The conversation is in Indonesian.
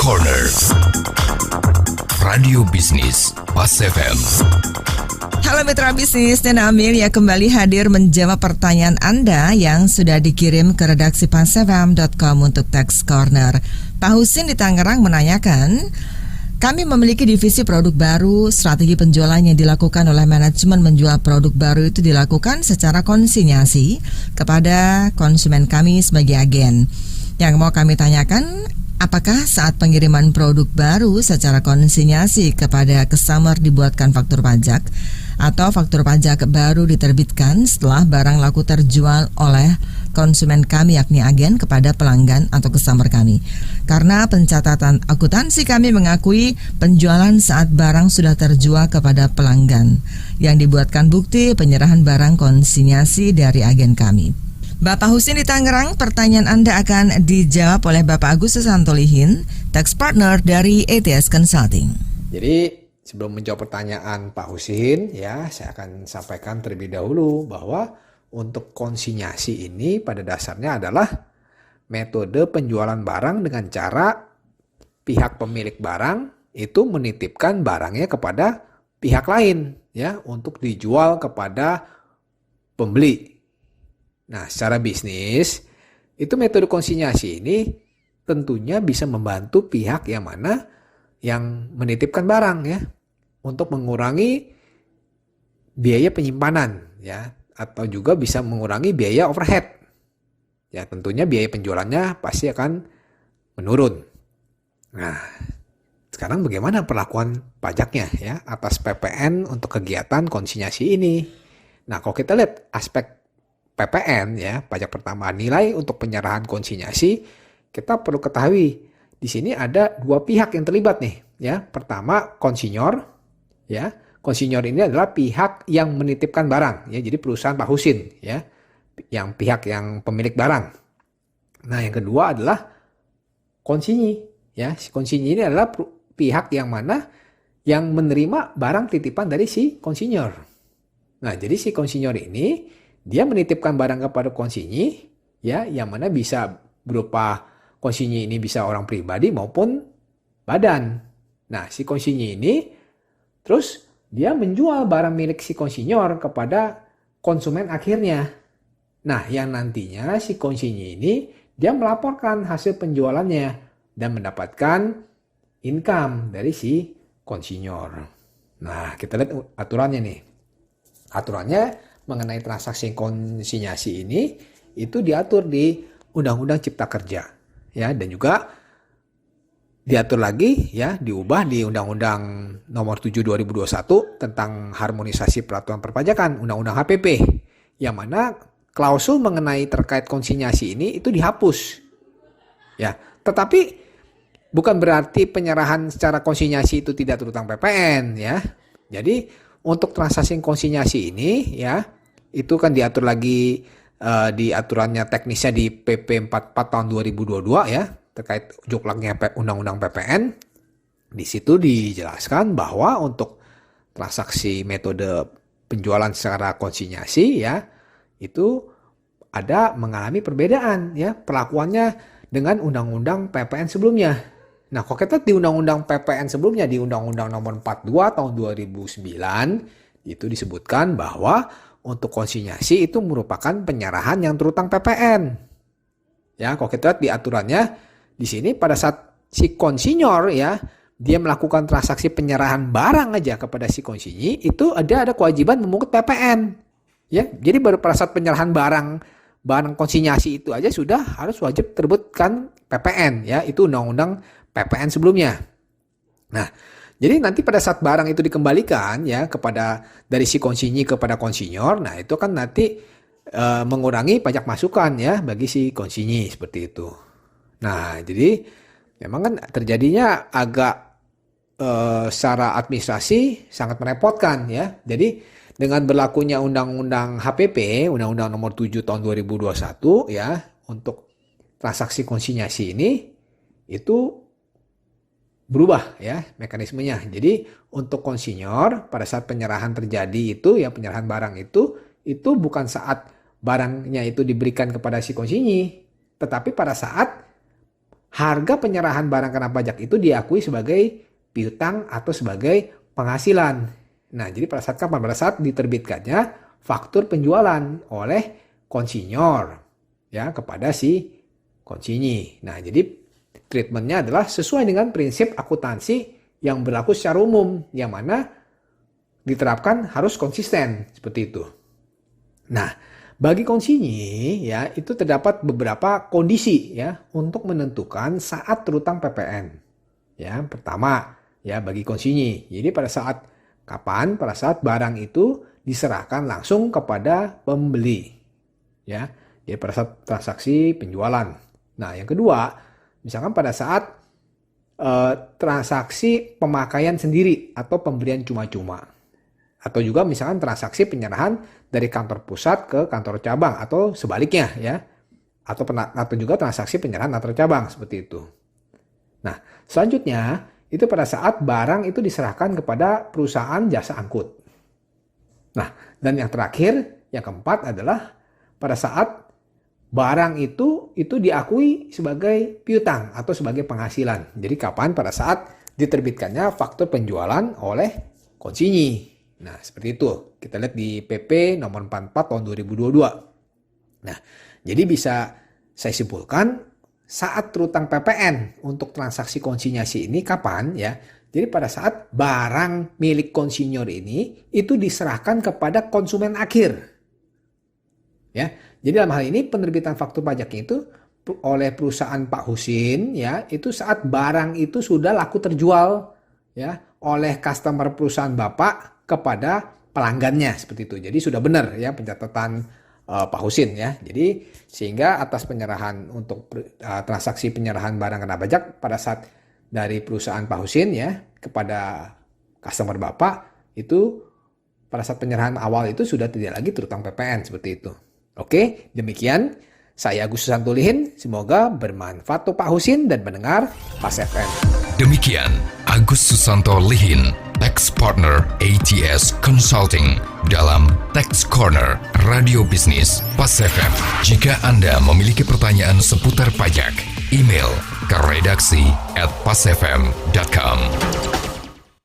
Corner Radio Bisnis Pas FM. Halo Mitra Bisnis, Nena Amelia kembali hadir menjawab pertanyaan Anda yang sudah dikirim ke redaksi pasfm.com untuk Tax Corner. Pak Husin di Tangerang menanyakan, kami memiliki divisi produk baru, strategi penjualan yang dilakukan oleh manajemen menjual produk baru itu dilakukan secara konsinyasi kepada konsumen kami sebagai agen. Yang mau kami tanyakan, apakah saat pengiriman produk baru secara konsinyasi kepada customer dibuatkan faktur pajak atau faktur pajak baru diterbitkan setelah barang laku terjual oleh konsumen kami yakni agen kepada pelanggan atau customer kami? Karena pencatatan akuntansi kami mengakui penjualan saat barang sudah terjual kepada pelanggan yang dibuatkan bukti penyerahan barang konsinyasi dari agen kami. Bapak Husin di Tangerang, pertanyaan Anda akan dijawab oleh Bapak Agustus Antolihin, Tax Partner dari ATS Consulting. Jadi sebelum menjawab pertanyaan Pak Husin, ya saya akan sampaikan terlebih dahulu bahwa untuk konsinyasi ini pada dasarnya adalah metode penjualan barang dengan cara pihak pemilik barang itu menitipkan barangnya kepada pihak lain, ya, untuk dijual kepada pembeli. Nah, secara bisnis, itu metode konsinyasi ini tentunya bisa membantu pihak yang mana yang menitipkan barang, ya, untuk mengurangi biaya penyimpanan, ya, atau juga bisa mengurangi biaya overhead. Ya, tentunya biaya penjualannya pasti akan menurun. Nah, sekarang bagaimana perlakuan pajaknya, ya, atas PPN untuk kegiatan konsinyasi ini? Nah, kalau kita lihat aspek PPN, ya, pajak pertambahan nilai untuk penyerahan konsinyasi, kita perlu ketahui di sini ada dua pihak yang terlibat nih, ya. Pertama konsinyor, ya. Konsinyor ini adalah pihak yang menitipkan barang, ya. Jadi perusahaan Pak Husin, ya, yang pihak yang pemilik barang. Nah, yang kedua adalah konsinyi, ya. Si konsinyi ini adalah pihak yang mana yang menerima barang titipan dari si konsinyor. Nah, jadi si konsinyor ini dia menitipkan barang kepada konsinyi, ya, yang mana bisa berupa konsinyi ini bisa orang pribadi maupun badan. Nah, si konsinyi ini terus dia menjual barang milik si konsinyor kepada konsumen akhirnya. Nah, yang nantinya si konsinyi ini dia melaporkan hasil penjualannya dan mendapatkan income dari si konsinyor. Nah, kita lihat aturannya nih. Aturannya mengenai transaksi konsinyasi ini itu diatur di Undang-Undang Cipta Kerja, ya, dan juga diatur lagi, ya, diubah di Undang-Undang Nomor 7 2021 tentang harmonisasi peraturan perpajakan, Undang-Undang HPP, yang mana klausul mengenai terkait konsinyasi ini itu dihapus, ya. Tetapi bukan berarti penyerahan secara konsinyasi itu tidak terutang PPN, ya. Jadi untuk transaksi konsinyasi ini, ya, itu kan diatur lagi di aturannya teknisnya di PP 44 tahun 2022, ya, terkait joklaknya Undang-Undang PPN. Di situ dijelaskan bahwa untuk transaksi metode penjualan secara konsinyasi, ya, itu ada mengalami perbedaan, ya, perlakuannya dengan Undang-Undang PPN sebelumnya. Nah, kalau kita di Undang-Undang PPN sebelumnya, di Undang-Undang Nomor 42 tahun 2009, itu disebutkan bahwa untuk konsinyasi itu merupakan penyerahan yang terutang PPN. Ya, kalau kita lihat di aturannya, di sini pada saat si konsinyor, ya, dia melakukan transaksi penyerahan barang aja kepada si konsinyi, itu ada kewajiban memungut PPN. Ya, jadi baru pada saat penyerahan barang konsinyasi itu aja sudah harus wajib terbitkan PPN, ya, itu Undang-Undang PPN sebelumnya. Nah, jadi nanti pada saat barang itu dikembalikan, ya, kepada dari si konsinyi kepada konsinyor, nah itu kan nanti mengurangi pajak masukan, ya, bagi si konsinyi seperti itu. Nah, jadi memang kan terjadinya agak secara administrasi sangat merepotkan, ya. Jadi dengan berlakunya Undang-Undang HPP, Undang-Undang Nomor 7 tahun 2021, ya, untuk transaksi konsinyasi ini itu berubah, ya, mekanismenya. Jadi untuk konsinyor pada saat penyerahan terjadi itu, ya, penyerahan barang itu bukan saat barangnya itu diberikan kepada si konsinyi, tetapi pada saat harga penyerahan barang kena pajak itu diakui sebagai piutang atau sebagai penghasilan. Nah, jadi pada saat kapan? Pada saat diterbitkannya faktur penjualan oleh konsinyor ya kepada si konsinyi. Nah, jadi treatmentnya adalah sesuai dengan prinsip akuntansi yang berlaku secara umum, yang mana diterapkan harus konsisten seperti itu. Nah, bagi konsinyi ya itu terdapat beberapa kondisi ya untuk menentukan saat terutang PPN. Ya, pertama ya bagi konsinyi. Jadi pada saat kapan? Pada saat barang itu diserahkan langsung kepada pembeli. Ya. Jadi pada saat transaksi penjualan. Nah, yang kedua, misalkan pada saat transaksi pemakaian sendiri atau pemberian cuma-cuma. Atau juga misalkan transaksi penyerahan dari kantor pusat ke kantor cabang atau sebaliknya ya. Atau juga transaksi penyerahan antar cabang seperti itu. Nah, selanjutnya itu pada saat barang itu diserahkan kepada perusahaan jasa angkut. Nah, dan yang terakhir, yang keempat adalah pada saat barang itu diakui sebagai piutang atau sebagai penghasilan. Jadi kapan? Pada saat diterbitkannya faktur penjualan oleh konsinyi. Nah, seperti itu. Kita lihat di PP nomor 44 tahun 2022. Nah, jadi bisa saya simpulkan saat terutang PPN untuk transaksi konsinyasi ini kapan ya? Jadi pada saat barang milik konsinyor ini itu diserahkan kepada konsumen akhir. Ya. Jadi dalam hal ini penerbitan faktur pajaknya itu oleh perusahaan Pak Husin ya, itu saat barang itu sudah laku terjual ya oleh customer perusahaan Bapak kepada pelanggannya seperti itu. Jadi sudah benar ya pencatatan Pak Husin ya. Jadi sehingga atas penyerahan untuk transaksi penyerahan barang kena pajak pada saat dari perusahaan Pak Husin ya kepada customer Bapak itu pada saat penyerahan awal itu sudah tidak lagi terutang PPN seperti itu. Oke, demikian saya Agus Susanto Lihin. Semoga bermanfaat untuk Pak Husin dan pendengar Pas FM. Demikian Agus Susanto Lihin, Tax Partner ATS Consulting dalam Tax Corner Radio Bisnis Pas FM. Jika Anda memiliki pertanyaan seputar pajak, email ke redaksi@pasfm.com.